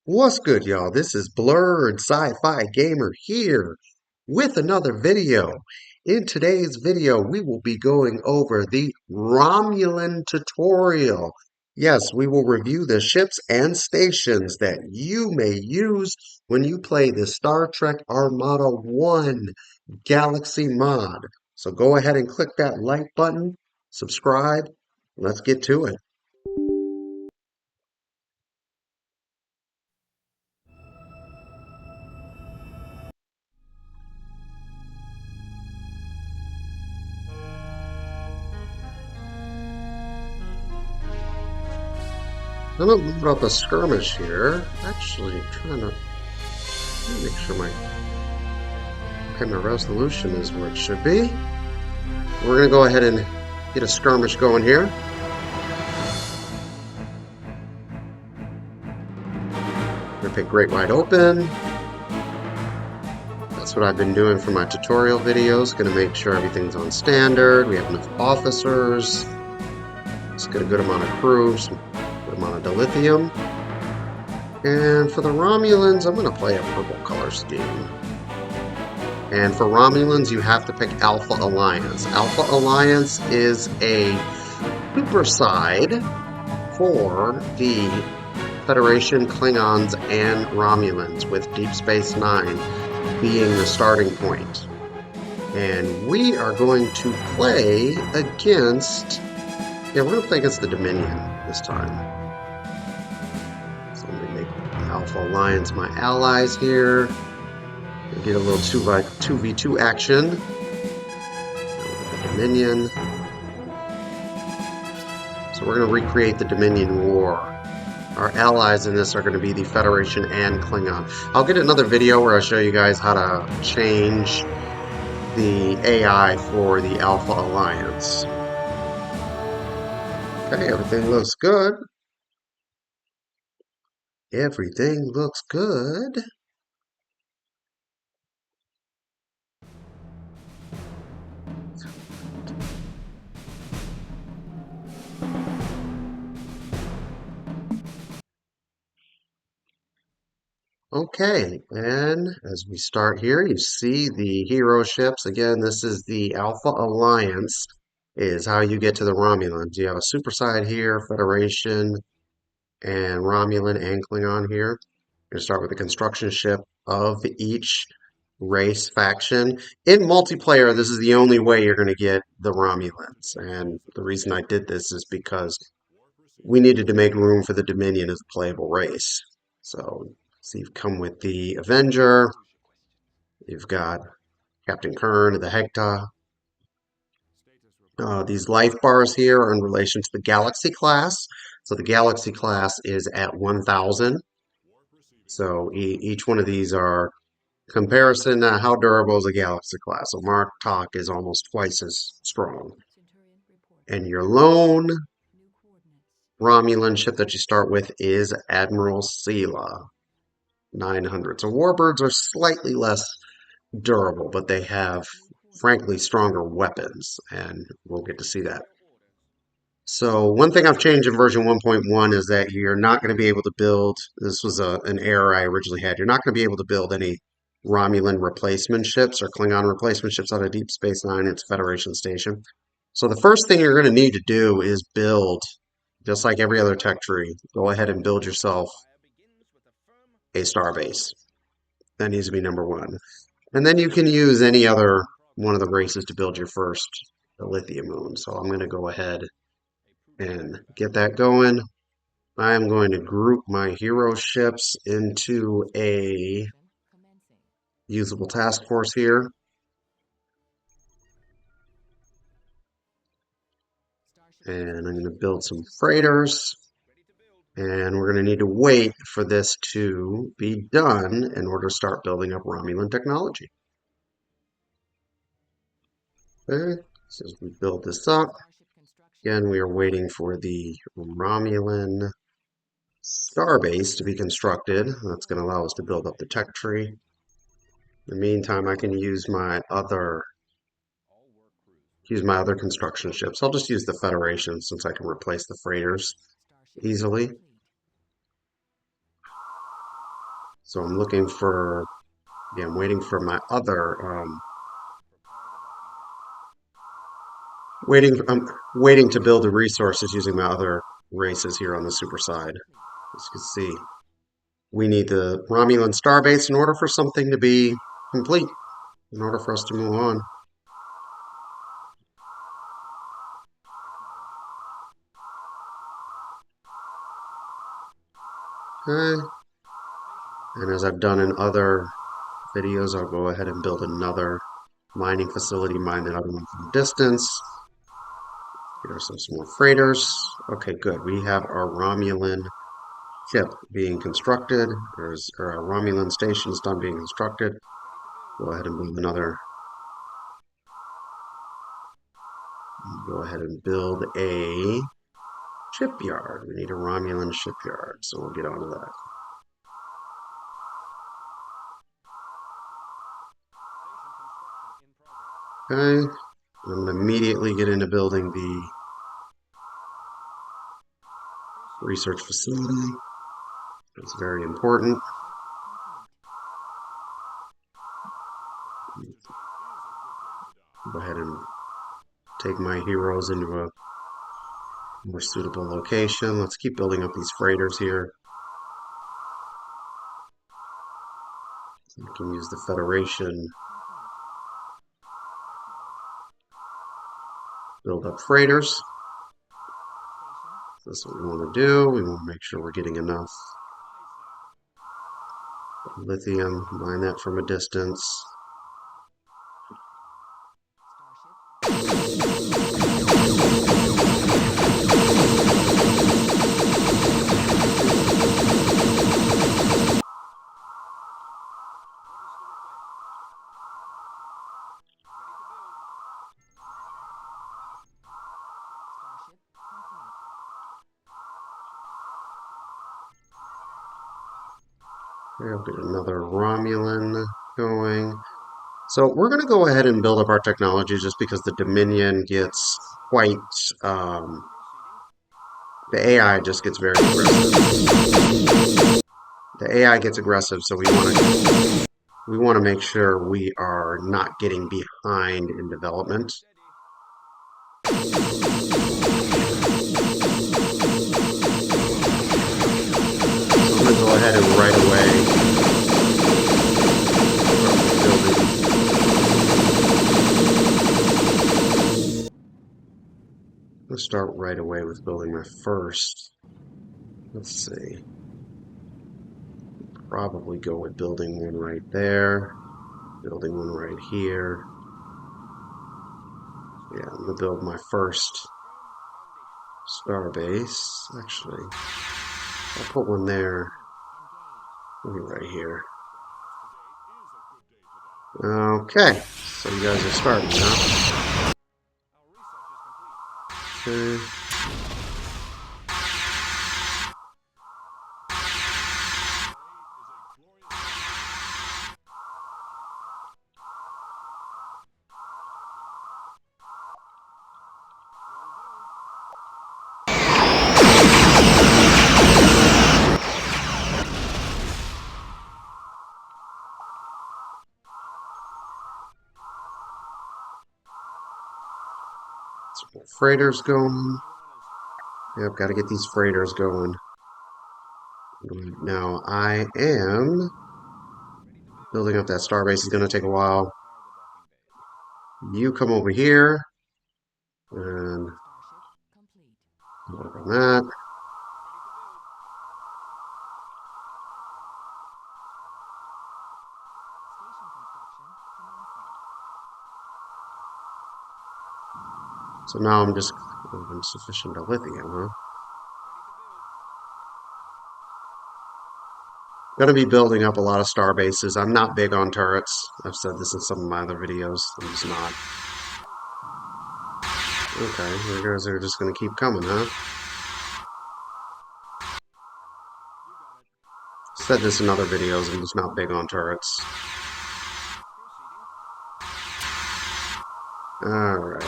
What's good, y'all? This is Blurred Sci-Fi Gamer here with another video. In today's video, we will be going over the Romulan tutorial. Yes, we will review the ships and stations that you may use when you play the Star Trek Armada 1 Galaxy Mod. So go ahead and click that like button, subscribe, let's get to it. I'm gonna load up a skirmish here. Actually, trying to make sure my resolution is where it should be. We're gonna go ahead and get a skirmish going here. We're gonna pick Great Wide Open. That's what I've been doing for my tutorial videos. Gonna make sure everything's on standard. We have enough officers. Let's get a good amount of crew, some good amount of dilithium. And for the Romulans, I'm gonna play a purple color scheme. And for Romulans, you have to pick Alpha Alliance. Alpha Alliance is a super side for the Federation, Klingons, and Romulans, with Deep Space Nine being the starting point. And we are going to play against... Yeah, we're going to play against the Dominion this time. So I'm going to make Alpha Alliance my allies here. Get a little 2v2 action. The Dominion. So we're going to recreate the Dominion War. Our allies in this are going to be the Federation and Klingon. I'll get another video where I show you guys how to change the AI for the Alpha Alliance. Okay, everything looks good. Everything looks good. Okay, and as we start here, you see the hero ships. Again, this is the Alpha Alliance, is how you get to the Romulans. You have a super side here, Federation, and Romulan and Klingon here. You're going to start with the construction ship of each race faction. In multiplayer, this is the only way you're going to get the Romulans. And the reason I did this is because we needed to make room for the Dominion as a playable race. So you've come with the Avenger. You've got Captain Kern, the Hector. These life bars here are in relation to the Galaxy class. So the Galaxy class is at 1,000. So each one of these are comparison to how durable is a Galaxy class. So Mark Talk is almost twice as strong. And your lone Romulan ship that you start with is Admiral Sela, 900. So Warbirds are slightly less durable, but they have, frankly, stronger weapons, and we'll get to see that. So one thing I've changed in version 1.1 is that you're not going to be able to build, this was an error I originally had, you're not going to be able to build any Romulan replacement ships or Klingon replacement ships out of Deep Space Nine. It's Federation Station. So the first thing you're going to need to do is build, just like every other tech tree, go ahead and build yourself a starbase. That needs to be number one. And then you can use any other one of the races to build your first lithium moon. So I'm going to go ahead and get that going. I am going to group my hero ships into a usable task force here. And I'm going to build some freighters. And we're going to need to wait for this to be done in order to start building up Romulan technology. Okay, so as we build this up, again, we are waiting for the Romulan starbase to be constructed. That's going to allow us to build up the tech tree. In the meantime, I can use my other construction ships. I'll just use the Federation since I can replace the freighters easily. So I'm looking for, yeah, I'm waiting for my other, I'm waiting to build the resources using my other races here on the super side. As you can see, we need the Romulan starbase in order for something to be complete, in order for us to move on. Okay. And as I've done in other videos, I'll go ahead and build another mining facility, mine that other one from distance. Get ourselves some more freighters. Okay, good. We have our Romulan ship being constructed. Our Romulan station is done being constructed. Go ahead and build another. Go ahead and build a shipyard. We need a Romulan shipyard, so we'll get onto that. Okay, I'm going to immediately get into building the research facility. That's very important. Go ahead and take my heroes into a more suitable location. Let's keep building up these freighters here. We can use the Federation. Build up freighters. That's what we want to do. We want to make sure we're getting enough lithium. Mine that from a distance. I'll get another Romulan going. So we're going to go ahead and build up our technology just because the Dominion gets quite... the AI just gets very aggressive. The AI gets aggressive, so we want to make sure we are not getting behind in development. So I'm going to go ahead and right away Let's start right away with building my first. Let's see. Probably go with building one right there. Building one right here. Yeah, I'm going to build my first star base. Actually, I'll put one there. Maybe right here. Okay, so you guys are starting now. Okay. Freighters going. Yep, got to get these freighters going. Now, I am building up that starbase. Is going to take a while. You come over here and work on that. So now I'm just insufficient to lithium, huh? Going to be building up a lot of star bases. I'm not big on turrets. I've said this in some of my other videos. I'm just not. Okay, you guys are just going to keep coming, huh? Said this in other videos. I'm just not big on turrets. Alright.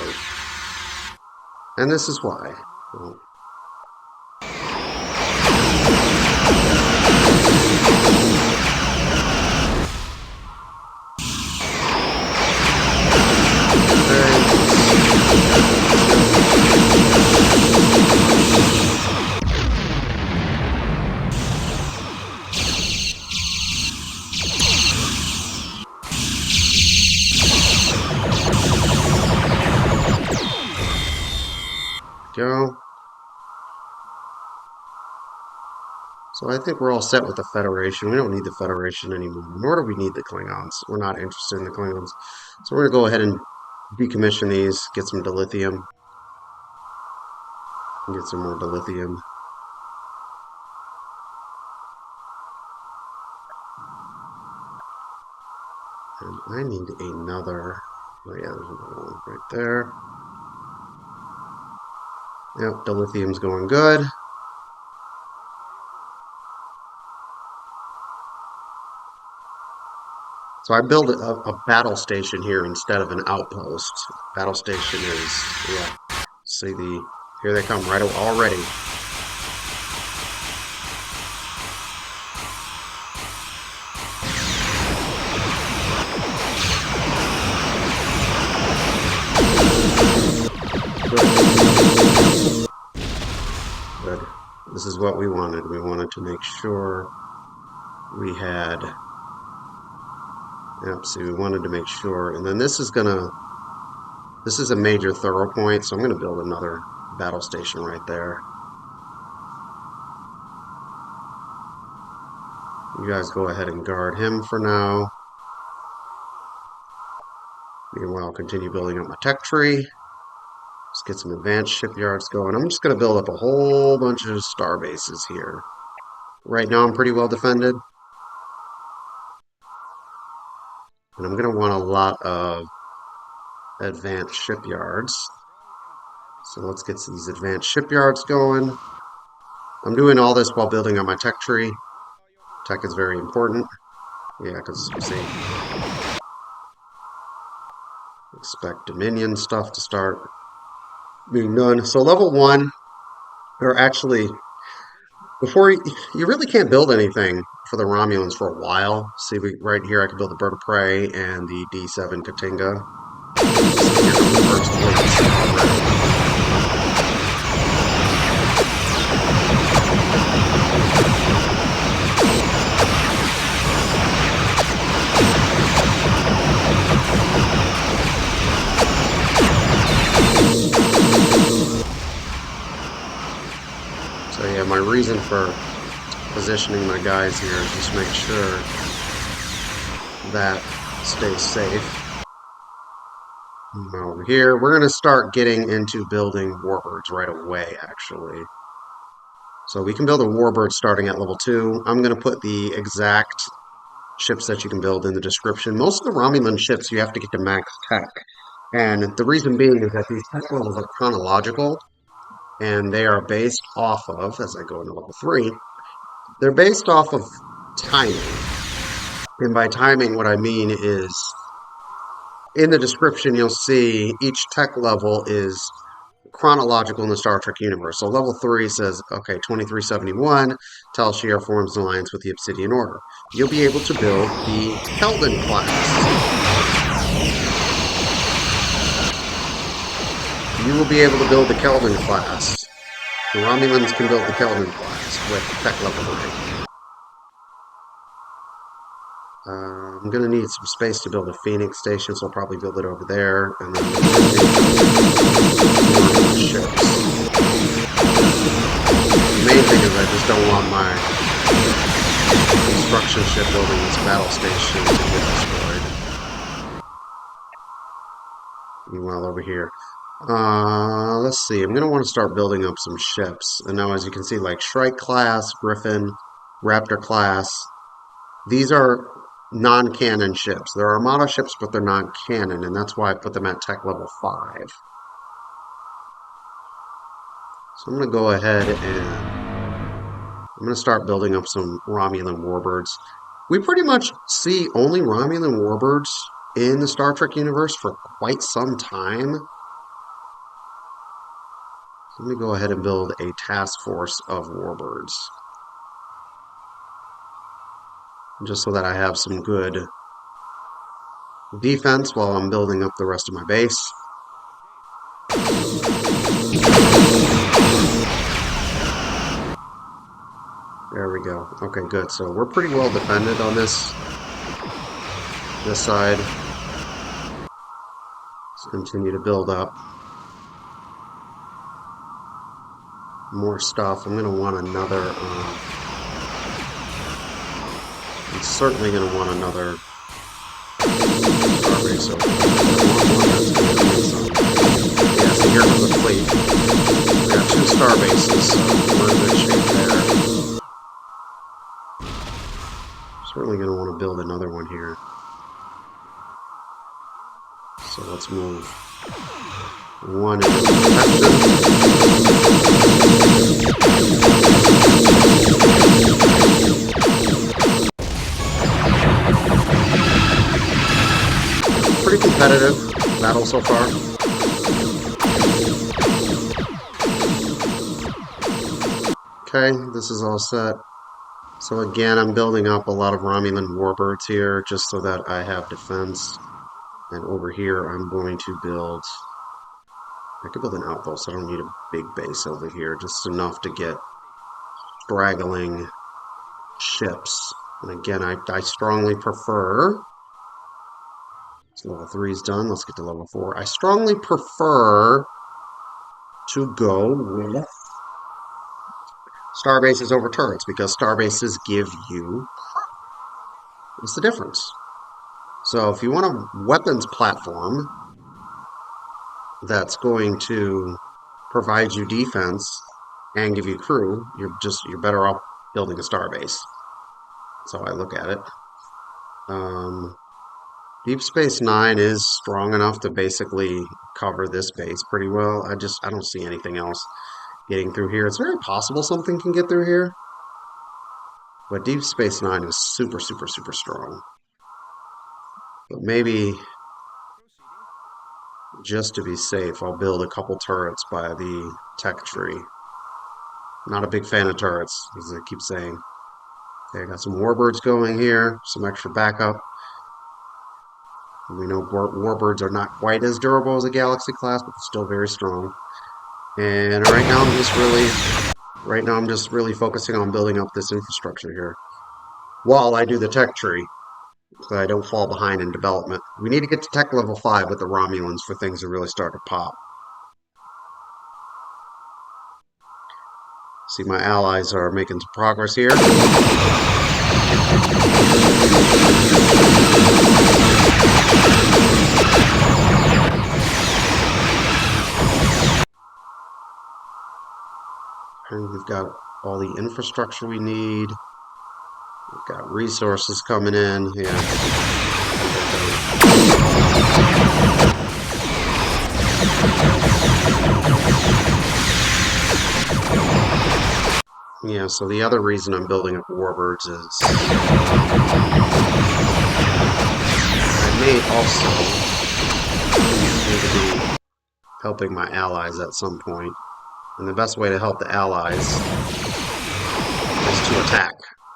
And this is why. Well, So I think we're all set with the Federation. We don't need the Federation anymore, nor do we need the Klingons. We're not interested in the Klingons. So we're going to go ahead and decommission these, get some dilithium, and get some more dilithium. And I need another. Oh yeah, there's another one right there. Yep, dilithium's going good. So I built a battle station here instead of an outpost. Battle station is, yeah. See here they come right already. Good. This is what we wanted. We wanted to make sure we had. Yep, see, we wanted to make sure. And then this is a major thorough point, so I'm gonna build another battle station right there. You guys go ahead and guard him for now. Meanwhile, I'll continue building up my tech tree. Let's get some advanced shipyards going. I'm just gonna build up a whole bunch of star bases here. Right now I'm pretty well defended. And I'm going to want a lot of advanced shipyards. So let's get these advanced shipyards going. I'm doing all this while building on my tech tree. Tech is very important. Yeah, because, see, expect Dominion stuff to start being done. So level 1, or actually, before you really can't build anything for the Romulans for a while. See, right here I can build the Bird of Prey and the D7 Katinga. So yeah, my reason for positioning my guys here is just make sure that stays safe. Over here, we're going to start getting into building Warbirds right away, actually. So we can build a Warbird starting at level 2. I'm going to put the exact ships that you can build in the description. Most of the Romulan ships you have to get to max tech. And the reason being is that these tech levels are chronological, and they are based off of, as I go into level 3, they're based off of timing. And by timing, what I mean is, in the description, you'll see each tech level is chronological in the Star Trek universe. So level 3 says, okay, 2371, Tal Shiar forms an alliance with the Obsidian Order. You'll be able to build the Keldon class. You will be able to build the Keldon class. The Romulans can build the Keldon class with tech level 3. I'm going to need some space to build a Phoenix station, so I'll probably build it over there. And then more ships. The main thing is I just don't want my construction ship building this battle station to get destroyed. Meanwhile, over here. Let's see. I'm going to want to start building up some ships. And now, as you can see, like Shrike class, Griffin, Raptor class. These are non-canon ships. They're Armada ships, but they're non-canon, and that's why I put them at tech level 5. So I'm going to go ahead and I'm going to start building up some Romulan Warbirds. We pretty much see only Romulan Warbirds in the Star Trek universe for quite some time. So let me go ahead and build a task force of Warbirds, just so that I have some good defense while I'm building up the rest of my base. There we go. Okay, good. So we're pretty well defended on this side. Let's continue to build up more stuff. I'm going to want another certainly going to want another starbase over there. Yeah, so here comes the fleet. We got 2 starbases, so we're in good shape there. Certainly going to want to build another one here. So let's move 1 into protection. Pretty competitive battle so far. Okay, this is all set. So again, I'm building up a lot of Romulan Warbirds here just so that I have defense. And over here, I'm going to build... I could build an outpost. I don't need a big base over here. Just enough to get straggling ships. And again, I strongly prefer... So level 3 is done. Let's get to level 4. I strongly prefer to go with starbases over turrets because starbases give you... What's the difference? So if you want a weapons platform that's going to provide you defense and give you crew, you're better off building a starbase. That's how I look at it. Deep Space Nine is strong enough to basically cover this base pretty well. I don't see anything else getting through here. It's very possible something can get through here, but Deep Space Nine is super, super, super strong. But maybe, just to be safe, I'll build a couple turrets by the tech tree. Not a big fan of turrets, as I keep saying. Okay, I got some Warbirds going here, some extra backup. We know Warbirds are not quite as durable as a Galaxy class, but still very strong. And right now I'm just really focusing on building up this infrastructure here while I do the tech tree, so I don't fall behind in development. We need to get to tech level 5 with the Romulans for things to really start to pop. See, my allies are making some progress here. And we've got all the infrastructure we need. We've got resources coming in. Yeah. Yeah, so the other reason I'm building up Warbirds is I may also need to be helping my allies at some point. And the best way to help the allies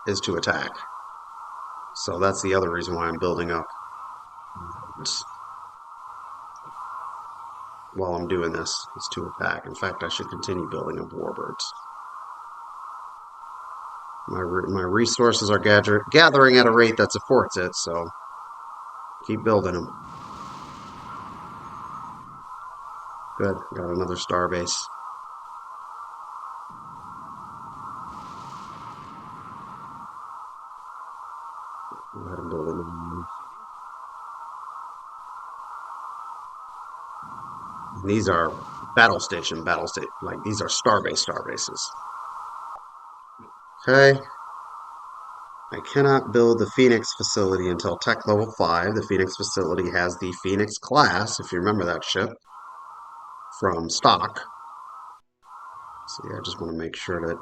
is to attack. So that's the other reason why I'm building up while I'm doing this, is to attack. In fact, I should continue building up Warbirds. My resources are gathering at a rate that supports it, so keep building them. Good, got another starbase. Go ahead and build another one. And these are battle station, like these are starbases. Okay. I cannot build the Phoenix facility until tech level 5. The Phoenix facility has the Phoenix class, if you remember that ship, from stock. So yeah, I just want to make sure that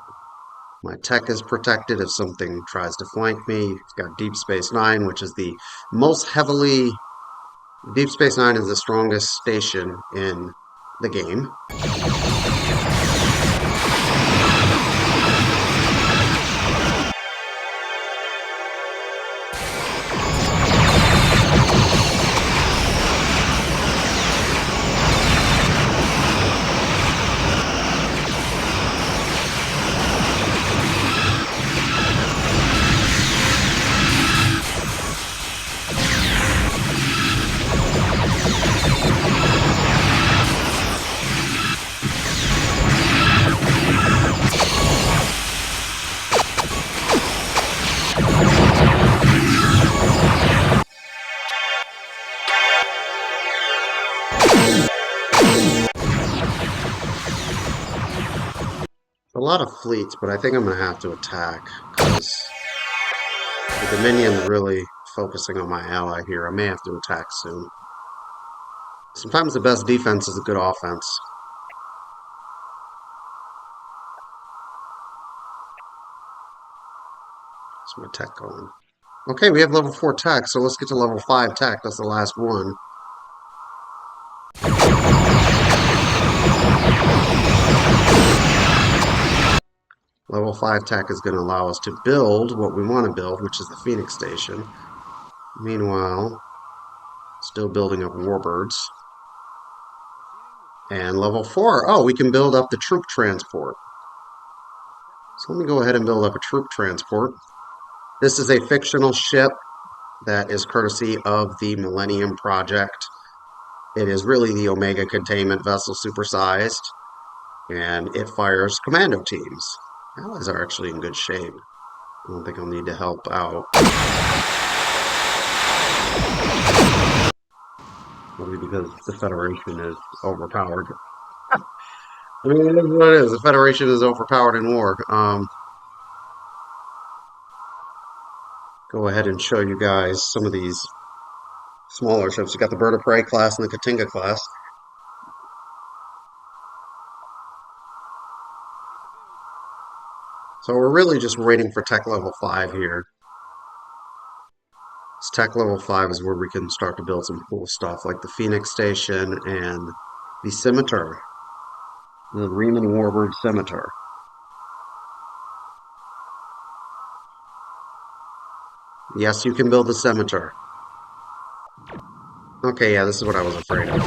my tech is protected if something tries to flank me. It's got Deep Space Nine, which is the most heavily... Deep Space Nine is the strongest station in the game. lot of fleets, but I think I'm going to have to attack because the Dominion's really focusing on my ally here. I may have to attack soon. Sometimes the best defense is a good offense. What's my tech going? Okay, we have level 4 tech, so let's get to level 5 tech. That's the last one. Level 5 tech is going to allow us to build what we want to build, which is the Phoenix Station. Meanwhile, still building up Warbirds. And level 4, oh, we can build up the troop transport. So let me go ahead and build up a troop transport. This is a fictional ship that is courtesy of the Millennium Project. It is really the Omega containment vessel supersized, and it fires commando teams. Allies are actually in good shape. I don't think I'll need to help out. Probably because the Federation is overpowered. I mean, it is what it is. The Federation is overpowered in war. Go ahead and show you guys some of these smaller ships. You got the Bird of Prey class and the Katinga class. So we're really just waiting for tech level 5 here. This tech level 5 is where we can start to build some cool stuff like the Phoenix Station and the Scimitar. The Reman Warbird Scimitar. Yes, you can build the Scimitar. Okay, yeah, this is what I was afraid of.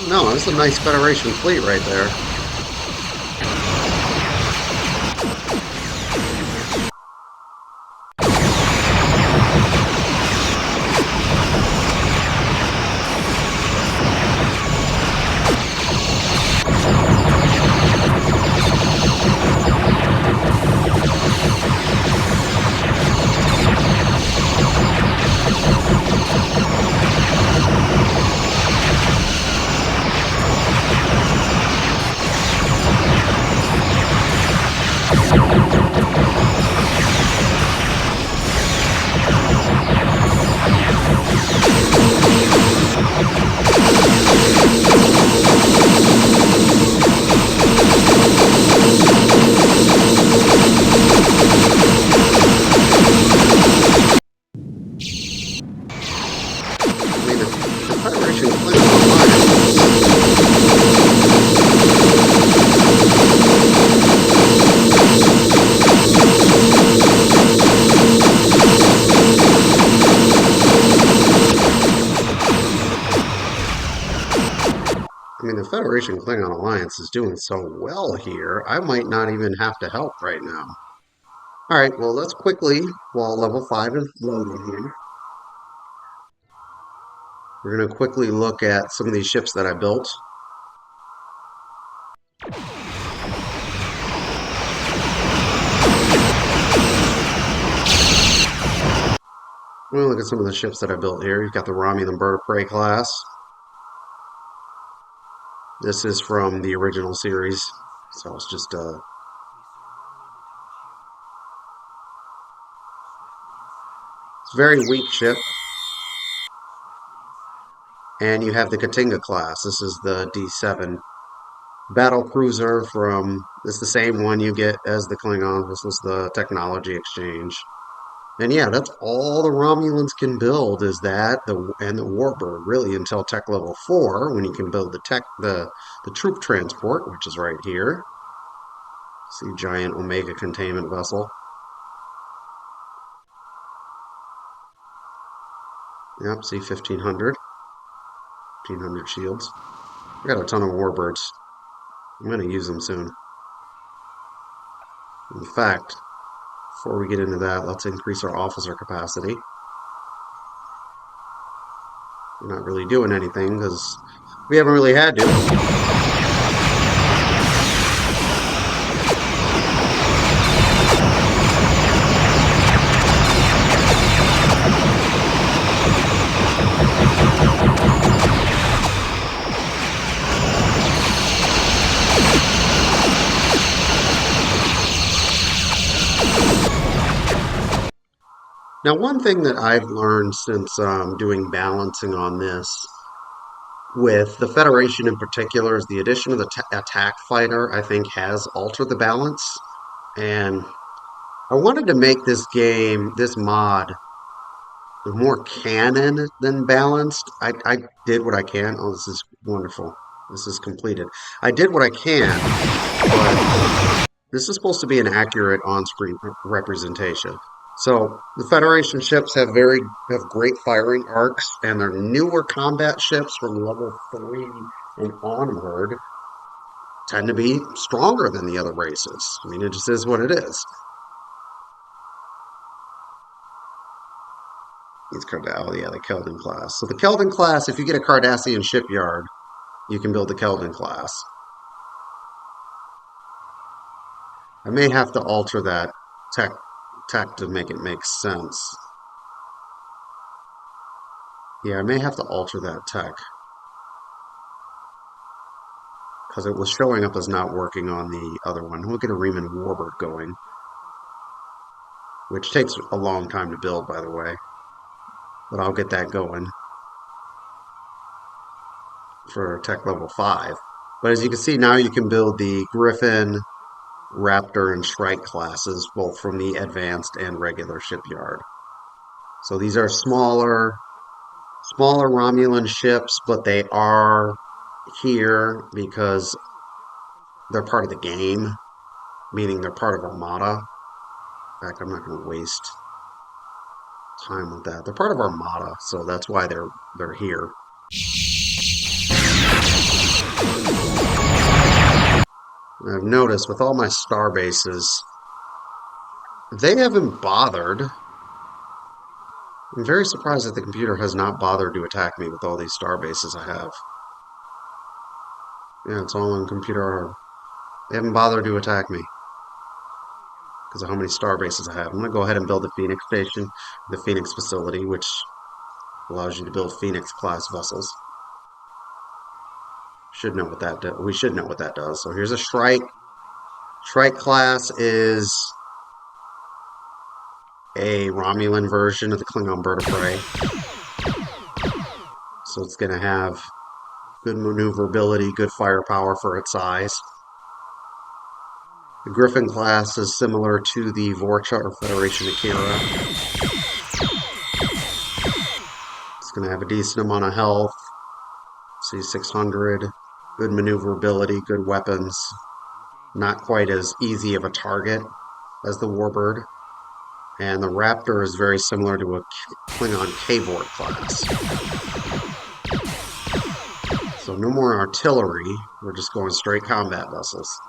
No, that's a nice Federation fleet right there. The Federation Klingon Alliance is doing so well here, I might not even have to help right now. Alright, well let's quickly, while level 5 is loading here, we're going to quickly look at some of these ships that I built. We're going to look at some of the ships that I built here. You've got the Romulan Bird of Prey class. This is from the original series, so it's just a very weak ship. And you have the Katinga class. This is the D7 battle cruiser from, it's the same one you get as the Klingons. This was the technology exchange. And yeah, that's all the Romulans can build is that, and the Warbird, really, until tech level 4, when you can build the troop transport, which is right here. See, giant Omega containment vessel. Yep, see, 1,500. 1,500 shields. I got a ton of Warbirds. I'm going to use them soon. In fact, before we get into that, let's increase our officer capacity. We're not really doing anything because we haven't really had to. Now, one thing that I've learned since doing balancing on this, with the Federation in particular, is the addition of the attack fighter, I think, has altered the balance. And I wanted to make this game, this mod, more canon than balanced. I did what I can. Oh, this is wonderful. This is completed. I did what I can, but this is supposed to be an accurate on-screen representation. So the Federation ships have great firing arcs, and their newer combat ships from level 3 and onward tend to be stronger than the other races. I mean, it just is what it is. He's oh yeah, the Keldon class. So the Keldon class, if you get a Cardassian shipyard, you can build the Keldon class. I may have to alter that tech to make it make sense. Yeah, I may have to alter that tech because it was showing up as not working on the other one. We'll get a Reman Warbird going, which takes a long time to build, by the way. But I'll get that going for tech level 5. But as you can see, now you can build the Griffin, Raptor, and Shrike classes, both from the advanced and regular shipyard. So these are smaller Romulan ships, but they are here because they're part of the game, meaning they're part of Armada. In fact, I'm not going to waste time with that. They're part of Armada, so that's why they're here. And I've noticed with all my star bases, they haven't bothered. I'm very surprised that the computer has not bothered to attack me with all these star bases I have. Yeah, it's all on computer. They haven't bothered to attack me because of how many star bases I have. I'm going to go ahead and build the Phoenix station, the Phoenix facility, which allows you to build Phoenix class vessels. Should know what that does. We should know what that does. So here's a Shrike. Shrike class is a Romulan version of the Klingon bird of prey. So it's going to have good maneuverability, good firepower for its size. The Griffin class is similar to the Vorcha or Federation Akira. It's going to have a decent amount of health. C600, good maneuverability, good weapons. Not quite as easy of a target as the Warbird. And the Raptor is very similar to a Klingon K-Board class. So no more artillery. We're just going straight combat vessels.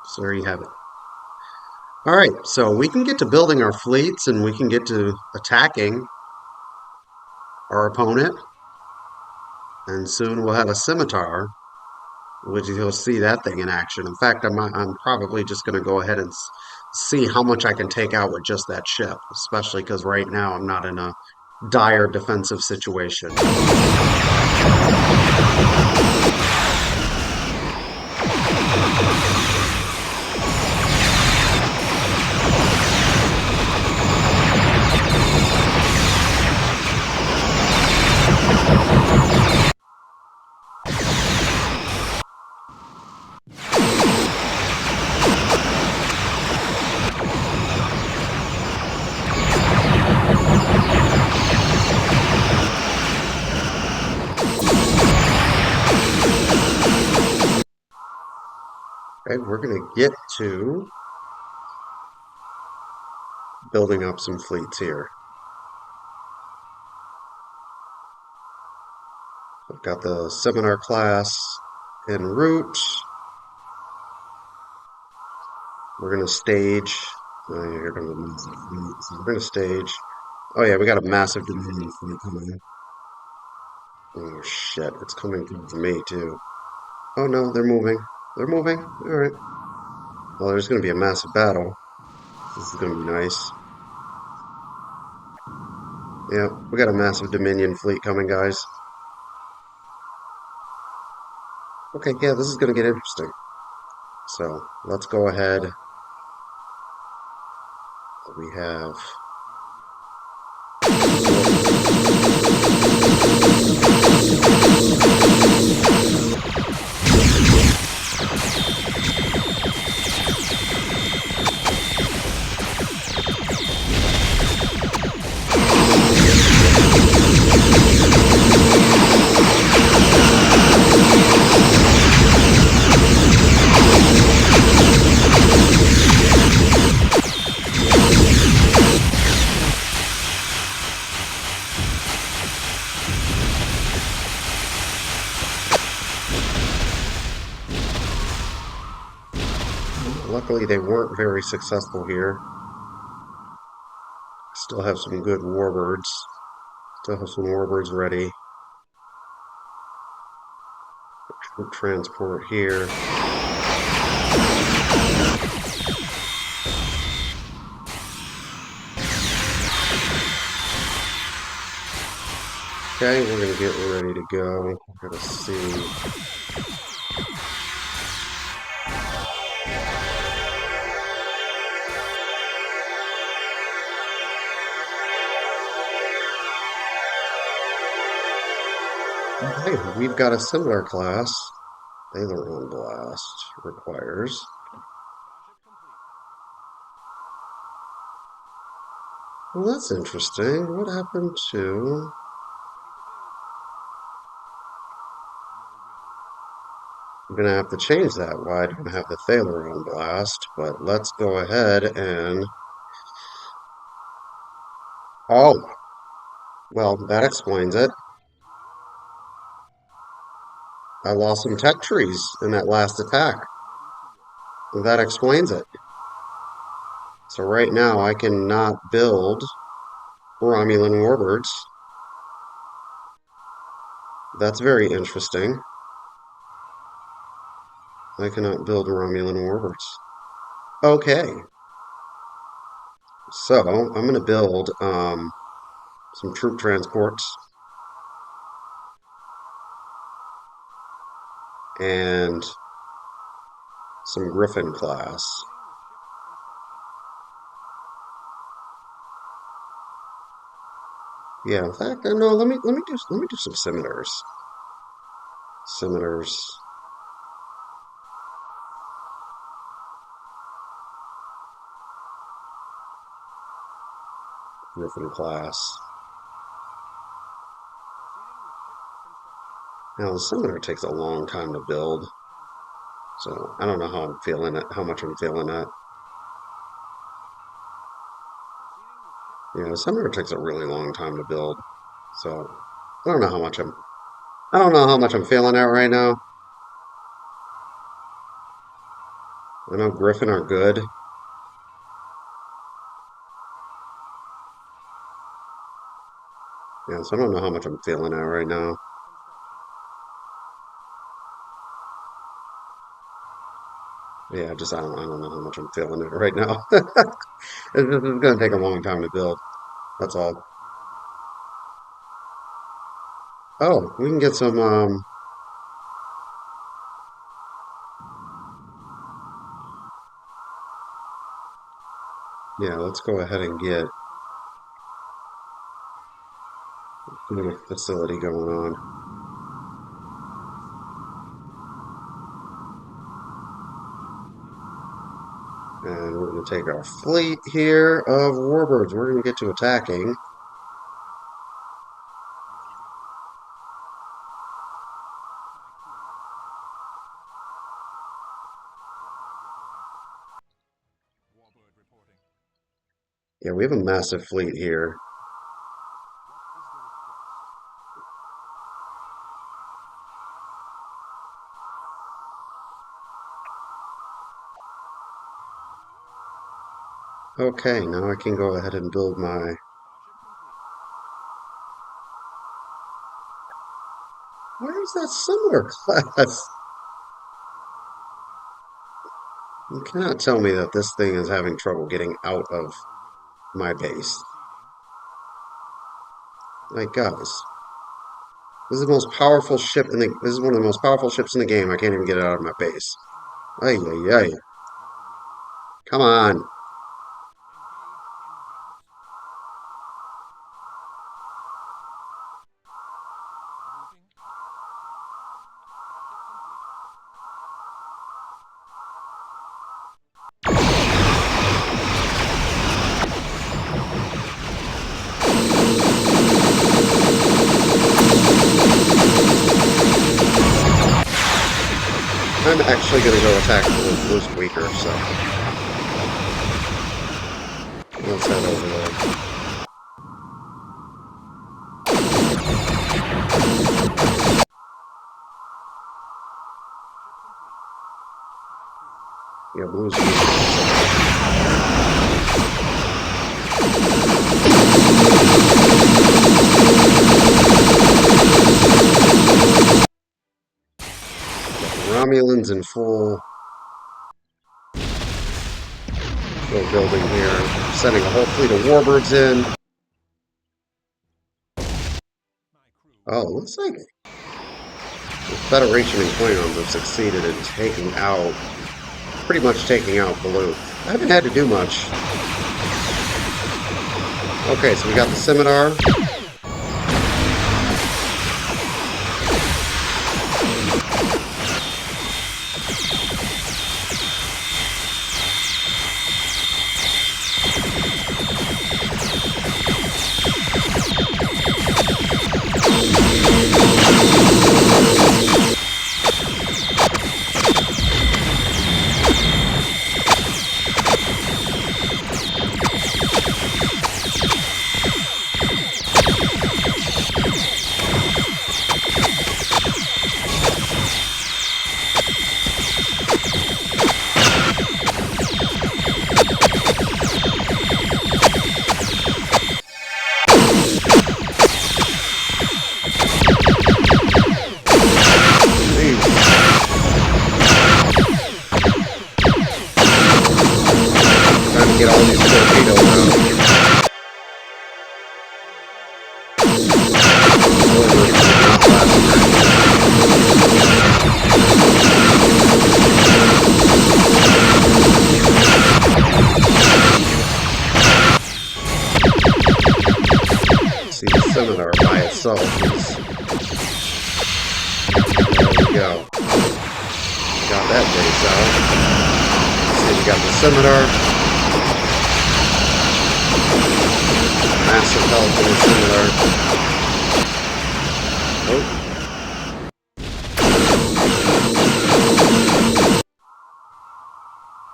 So there you have it. All right, so we can get to building our fleets and we can get to attacking our opponent. And soon we'll have a Scimitar, which you'll see that thing in action. In fact, I'm probably just going to go ahead and see how much I can take out with just that ship, especially because right now I'm not in a dire defensive situation. Okay, we're going to get to building up some fleets here. I've got the Scimitar class en route. We're going to stage. We're going to stage. Oh yeah, we got a massive Dominion fleet coming in. Oh shit, it's coming to me too. Oh no, they're moving. They're moving. Alright. Well, there's going to be a massive battle. This is going to be nice. Yeah, we got a massive Dominion fleet coming, guys. Okay, yeah, this is going to get interesting. So, let's go ahead We have luckily, they weren't very successful here. Still have some good warbirds. Still have some warbirds ready. Troop transport here. Okay, we're gonna get ready to go. We're gonna see. Okay, we've got a similar class. Thalaron Blast requires. Well, that's interesting. What happened to... I'm going to have to change that. Why I don't have the Thalaron Blast, but let's go ahead and... Oh! Well, that explains it. I lost some tech trees in that last attack. Well, that explains it. So right now I cannot build Romulan Warbirds. That's very interesting. I cannot build Romulan Warbirds. Okay. So, I'm going to build some troop transports. And some Griffin class. Yeah, in fact, no, let me do some scimitars. Scimitars. Griffin class. Now the scimitar takes a long time to build, so I don't know how I'm feeling it, how much I'm feeling it. Yeah, the scimitar takes a really long time to build, so I don't know how much I'm feeling it right now. I know Griffin are good. Yeah, so I don't know how much I'm feeling it right now. Yeah, I don't know how much I'm feeling it right now. It's going to take a long time to build. That's all. Oh, we can get some, yeah, let's go ahead and get a little facility going on. And we're going to take our fleet here of warbirds. We're going to get to attacking. Yeah, we have a massive fleet here. Okay, now I can go ahead and build my... Where is that similar class? You cannot tell me that this thing is having trouble getting out of my base. Like, guys, this is the most powerful ship in the... This is one of the most powerful ships in the game. I can't even get it out of my base. Ay, ay, ay. Come on. I'm actually going to go attack Blue. Blue's weaker, so let's head over there. Yeah, Blue's weaker. Romulans in full building here, sending a whole fleet of Warbirds in. Oh, looks like the Federation and Klingons have succeeded in taking out, pretty much taking out Blue. I haven't had to do much. Okay, so we got the Scimitar. Get all these torpedoes out. See the Scimitar by itself. There we go. Got that base out. See, we got the Scimitar. Massive health and similar. Oh.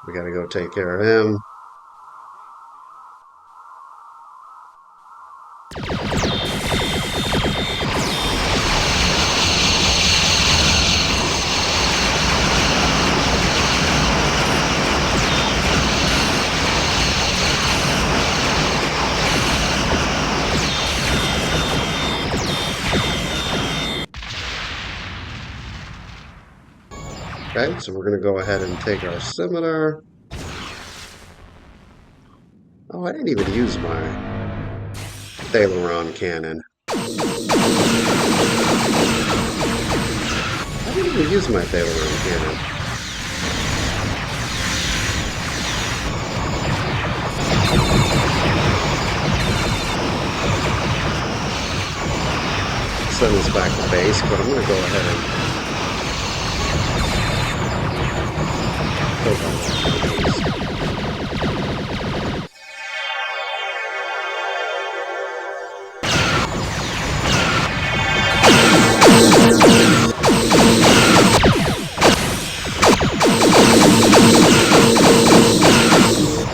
We gotta go take care of him. Okay, so we're going to go ahead and take our Scimitar. Oh, I didn't even use my Thalaron cannon. I didn't even use my Thalaron cannon. Send this back to base, but I'm going to go ahead and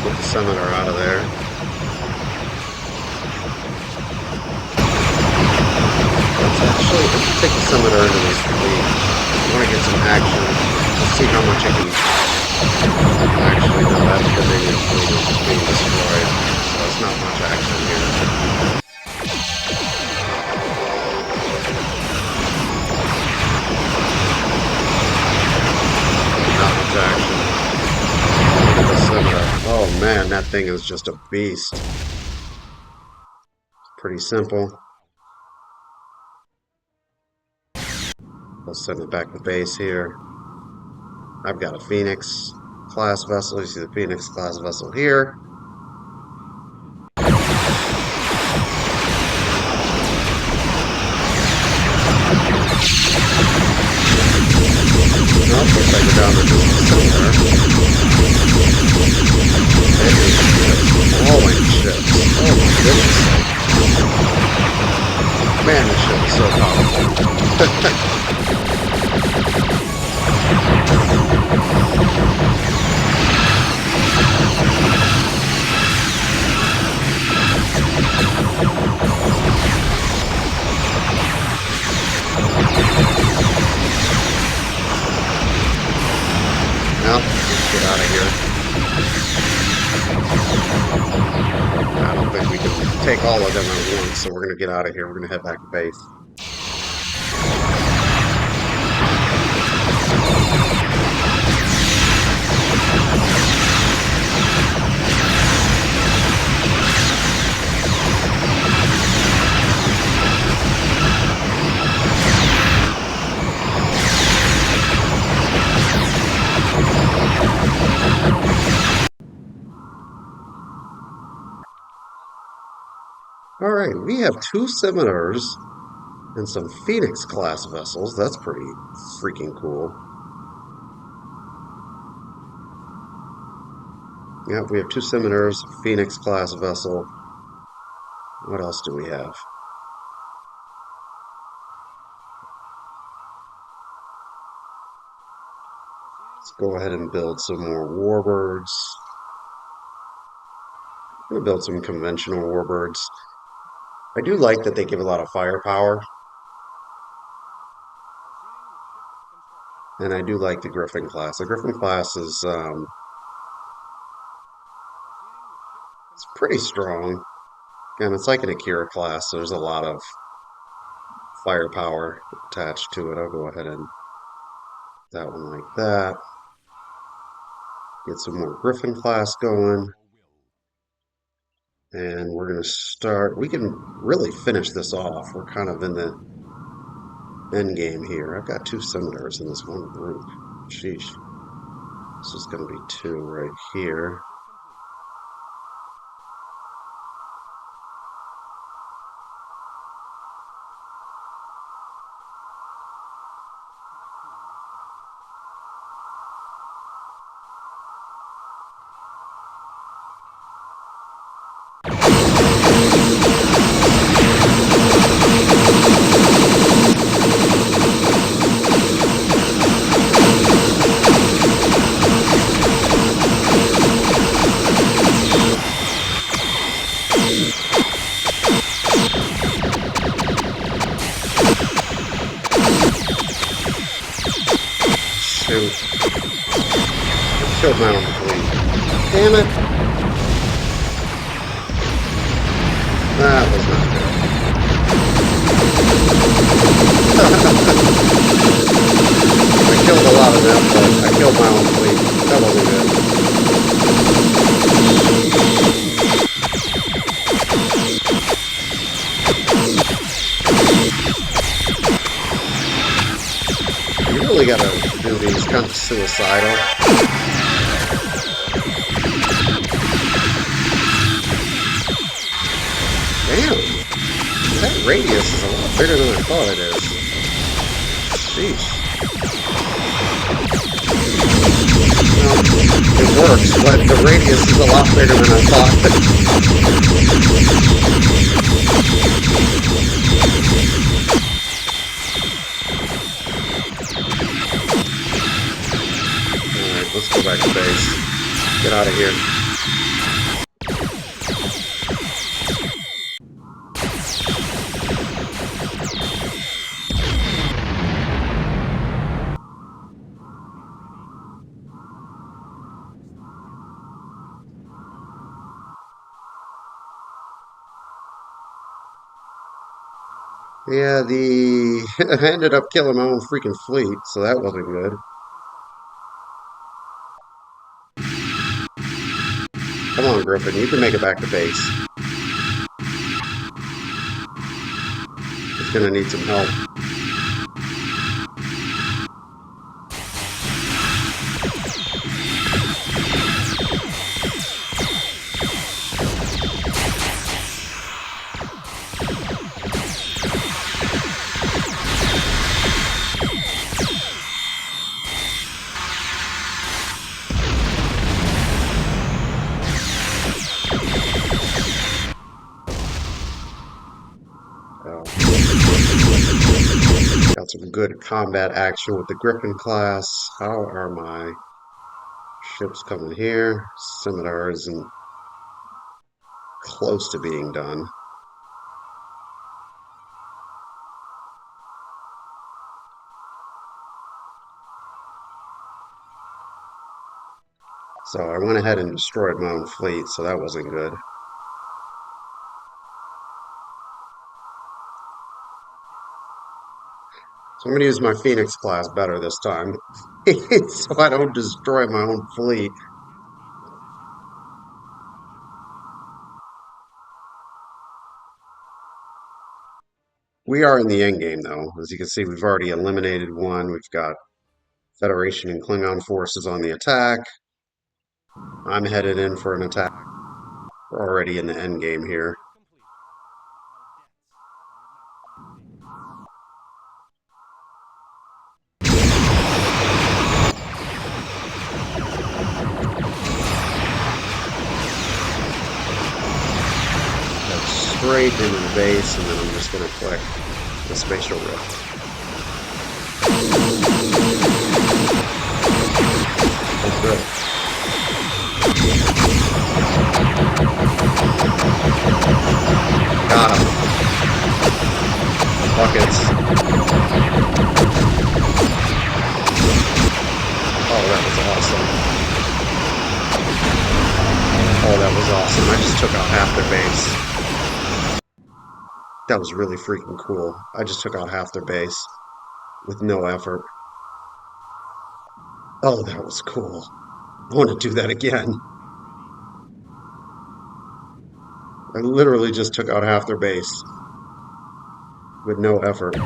put the Scimitar out of there. Let's actually take the Scimitar into this fleet. I want to get some action. Let's see how much I can. Actually, no, that's the Dominion fleet is being destroyed, so it's not much action here. Not much action. Look at the Scimitar. Oh man, that thing is just a beast. Pretty simple. Let's send it back to base here. I've got a Phoenix class vessel. You see the Phoenix class vessel here. Nope, looks like we're down to just the Scimitar. It is blowing ships. Oh my goodness. Man, this ship is so powerful. Well, let's get out of here. I don't think we can take all of them at once, so we're going to get out of here. We're going to head back to base. Alright, we have 2 Scimitars and some Phoenix-class vessels. That's pretty freaking cool. Yep, we have 2 Scimitars, Phoenix-class vessel. What else do we have? Let's go ahead and build some more Warbirds. I'm going to build some conventional Warbirds. I do like that they give a lot of firepower. And I do like the Griffin class. The Griffin class is it's pretty strong. Again, it's like an Akira class, so there's a lot of firepower attached to it. I'll go ahead and that one like that. Get some more Griffin class going. And we're going to start. We can really finish this off. We're kind of in the end game here. I've got 2 Scimitars in this one group. Sheesh. This is going to be 2 right here. Shoot. I killed my own fleet. Damn it. That was not good. I killed a lot of them, but I killed my own fleet. That wasn't good. You really gotta do these kind of suicidal. Damn, that radius is a lot bigger than I thought it is. Sheesh. Well, it works, but the radius is a lot bigger than I thought. Alright, let's go back to base. Get out of here. Yeah, I ended up killing my own freaking fleet, so that wasn't good. Come on, Griffin, you can make it back to base. It's gonna need some help. Got some good combat action with the Griffin class. How are my ships coming here? Scimitar isn't close to being done. So I went ahead and destroyed my own fleet, so that wasn't good. So I'm going to use my Phoenix class better this time, so I don't destroy my own fleet. We are in the end game, though. As you can see, we've already eliminated one. We've got Federation and Klingon forces on the attack. I'm headed in for an attack. We're already in the end game here. Straight into the base, and then I'm just going to click the spatial rift. Oh, good. Got him. Buckets. Oh, that was awesome. Oh, that was awesome. I just took out half their base. That was really freaking cool. I just took out half their base with no effort. Oh, that was cool. I want to do that again. I literally just took out half their base with no effort. Oh,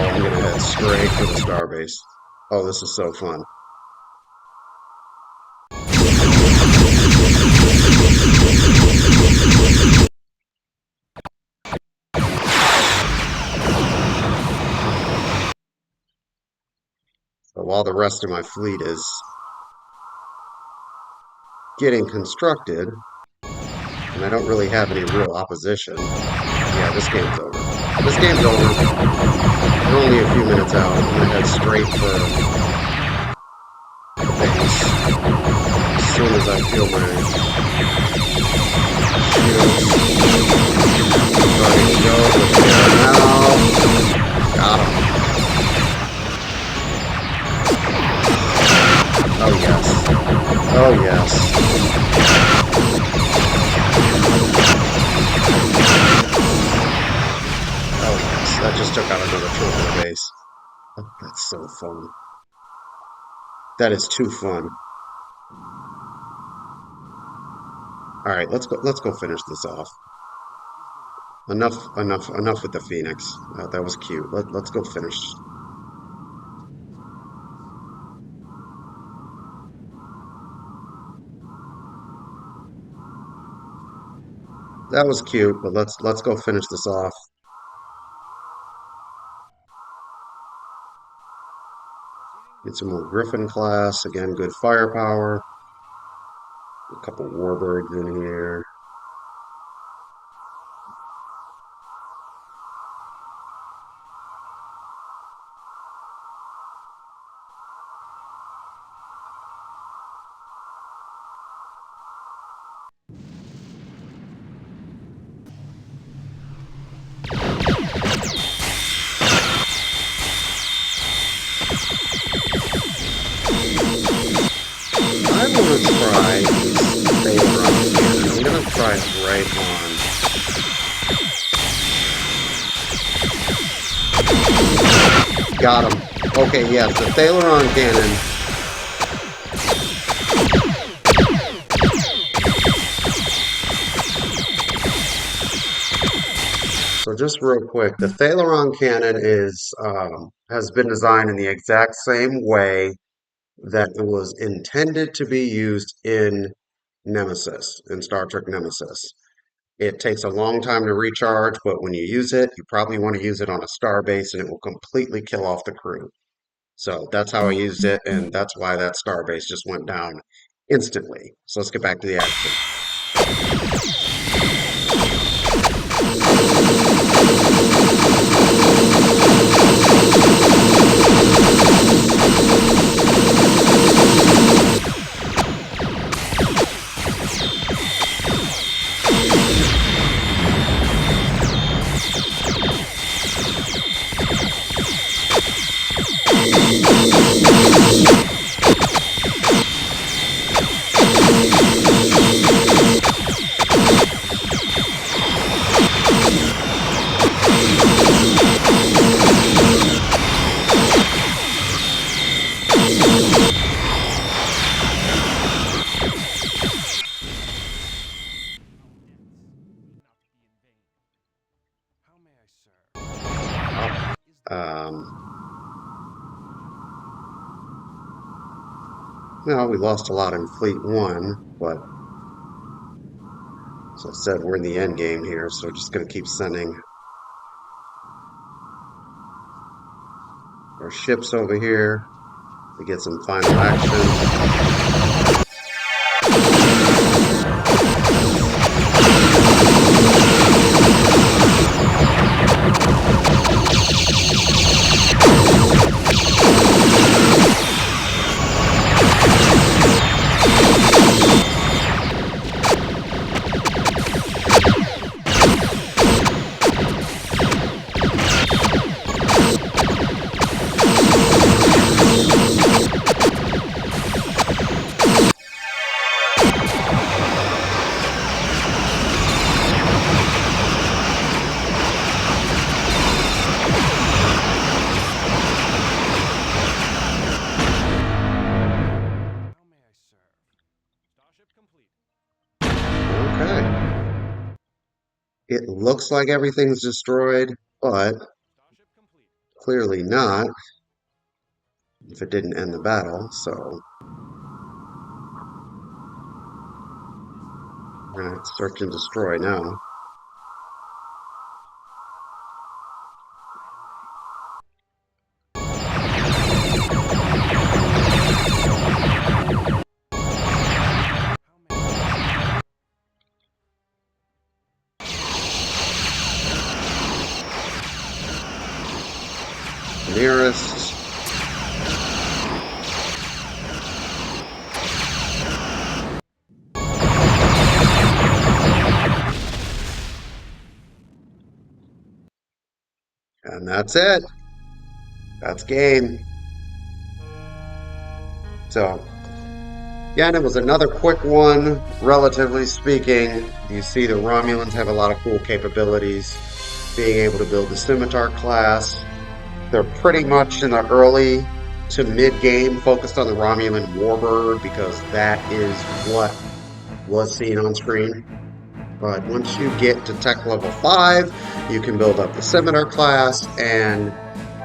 I'm going to head straight for the starbase. Oh, this is so fun. So while the rest of my fleet is getting constructed, and I don't really have any real opposition, yeah, this game's over. This game's over. We're only a few minutes out. I'm going to head straight for the base. As soon as I feel my shields ready to go, which they are now. Got him. Oh yes. Oh yes. Oh yes. That just took out another trophy base. Oh, that's so fun. That is too fun. All right, let's go finish this off. Enough with the Phoenix. That was cute. Let's go finish. That was cute, but let's go finish this off. Get some more Griffin class. Again, good firepower. A couple Warbirds in here. I'm gonna try Thalaron. I'm gonna try it right on. Got him. Okay, yes, the Thalaron cannon. So just real quick, the Thalaron cannon is has been designed in the exact same way that it was intended to be used in Nemesis, in Star Trek Nemesis. It takes a long time to recharge, but when you use it, you probably want to use it on a star base and it will completely kill off the crew. So that's how I used it, and that's why that star base just went down instantly. So let's get back to the action. Well, we lost a lot in Fleet 1, but as I said, we're in the end game here, so we're just going to keep sending our ships over here to get some final action. Okay. It looks like everything's destroyed, but clearly not, if it didn't end the battle, so we're going to search and destroy now. Nearest. And that's it. That's game. So, yeah, and it was another quick one, relatively speaking. You see the Romulans have a lot of cool capabilities. Being able to build the Scimitar class. They're pretty much in the early to mid-game focused on the Romulan Warbird because that is what was seen on screen. But once you get to tech level 5, you can build up the Scimitar class and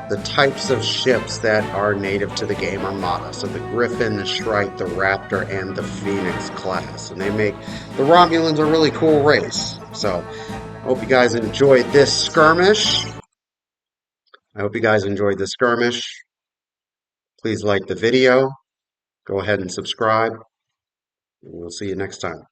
the types of ships that are native to the game Armada. So the Griffin, the Shrike, the Raptor, and the Phoenix class. And they make the Romulans a really cool race. So I hope you guys enjoyed this skirmish. Please like the video. Go ahead and subscribe. And we'll see you next time.